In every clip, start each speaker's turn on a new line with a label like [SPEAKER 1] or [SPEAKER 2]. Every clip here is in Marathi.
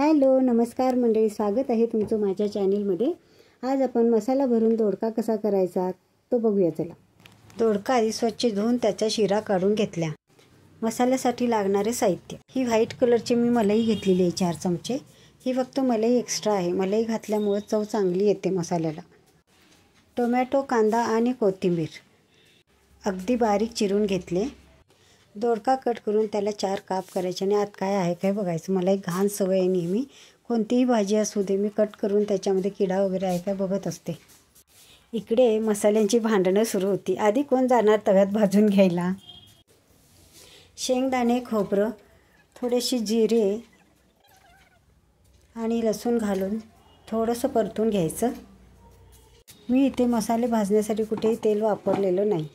[SPEAKER 1] हॅलो नमस्कार मंडळी, स्वागत आहे तुमचं माझ्या चॅनलमध्ये। आज आपण मसाला भरून दोडका कसा करायचा तो बघूया। चला, दोडका आधी स्वच्छ धुवून त्याचा शिरा काढून घेतला। मसाल्यासाठी लागणारे साहित्य, ही व्हाईट कलरची मी मलाई घेतलेली आहे 4 चमचे। ही फक्त मलाई एक्स्ट्रा आहे, मलाई घातल्यामुळे चव चांगली येते मसाल्याला। टोमॅटो, कांदा आणि कोथिंबीर अगदी बारीक चिरून घेतले। दोडका कट करून त्याला 4 काप करायचे आणि आत काय आहे काय बघायचं। मला एक घाण सवय आहे, नेहमी कोणतीही भाजी असू दे मी कट करून त्याच्यामध्ये किडा वगैरे आहे काय बघत असते। इकडे मसाल्यांची भांडणं सुरू होती। आधी कोण जाणार तव्यात भाजून घ्यायला। शेंगदाणे, खोबरं, थोडेसे जिरे आणि लसूण घालून थोडंसं परतून घ्यायचं। मी इथे मसाले भाजण्यासाठी कुठेही तेल वापरलेलं नाही।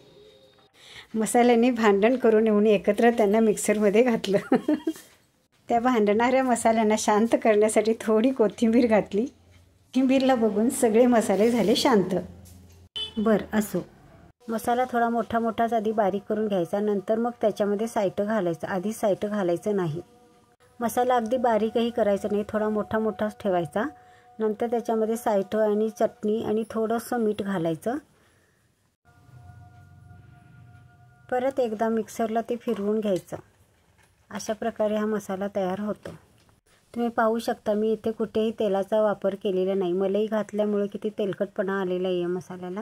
[SPEAKER 1] मसाल्यांनी भांडण करून येऊन एकत्र त्यांना मिक्सरमध्ये घातलं। त्या भांडणाऱ्या मसाल्यांना शांत करण्यासाठी थोडी कोथिंबीर घातली। कोथिंबीरला बघून सगळे मसाले झाले शांत। बरं असो, मसाला थोडा मोठा मोठाच आधी बारीक करून घ्यायचा, नंतर मग त्याच्यामध्ये सायटं घालायचं। आधी सायटं घालायचं नाही। मसाला अगदी बारीकही करायचं नाही, थोडा मोठा मोठाच ठेवायचा। नंतर त्याच्यामध्ये सायटं आणि चटणी आणि थोडंसं मीठ घालायचं। परत एकदा मिक्सरला ते फिरवून घ्यायचं। अशा प्रकारे हा मसाला तयार होतो। तुम्ही पाहू शकता मी इथे कुठेही तेलाचा वापर केलेला नाही। मलाई घातल्यामुळे किती तेलकटपणा आलेला आहे मसाल्याला।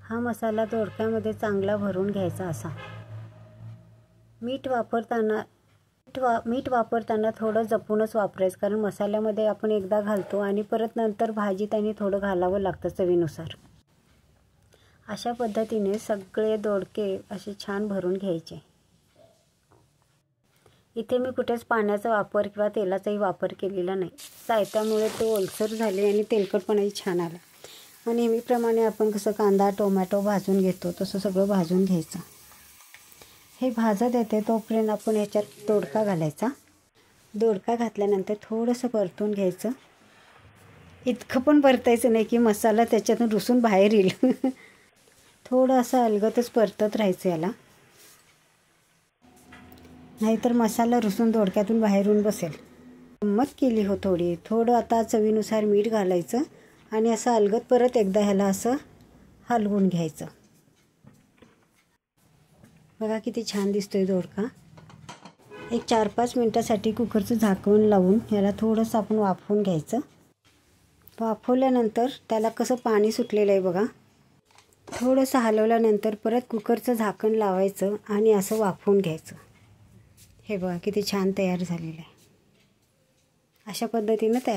[SPEAKER 1] हा मसाला दोडक्यामध्ये चांगला भरून घ्यायचा असा। मीठ वापरताना थोडं जपूनच वापरायचं, कारण मसाल्यामध्ये आपण एकदा घालतो आणि परत नंतर भाजीत आणि थोडं घालावं लागतं चवीनुसार। अशा पद्धतीने सगळे दोडके असे छान भरून घ्यायचे। इथे मी कुठेच पाण्याचा वापर किंवा तेलाचाही वापर केलेला नाही। सायटामुळे ते ओलसर झाले आणि तेलकटपणाही छान आला। मग नेहमीप्रमाणे आपण कसं कांदा टोमॅटो भाजून घेतो तसं सगळं भाजून घ्यायचं। हे भाजत येते तोपर्यंत आपण याच्यात दोडका घालायचा। दोडका घातल्यानंतर थोडंसं परतून घ्यायचं। इतकं पण परतायचं नाही की मसाला त्याच्यातून रुसून बाहेर येईल। थोडं असं अलगतच परतत राहायचं याला, नाहीतर मसाला रुसून दोडक्यातून बाहेरून बसेल। गंमत केली हो थोडं आता चवीनुसार मीठ घालायचं आणि असं अलगत परत एकदा ह्याला असं हलवून घ्यायचं। बघा किती छान दिसतोय दोडका। एक 4-5 मिनिटासाठी कुकरचं झाकण लावून ह्याला थोडंसं आपण वाफवून घ्यायचं। वाफवल्यानंतर त्याला कसं पाणी सुटलेलं आहे बघा। थोडंसं हलवल्यानंतर परत कुकरचं झाकण लावायचं आणि असं वाफवून घ्यायचं। हे बघा किती छान तयार झालेलं आहे। अशा पद्धतीने तयार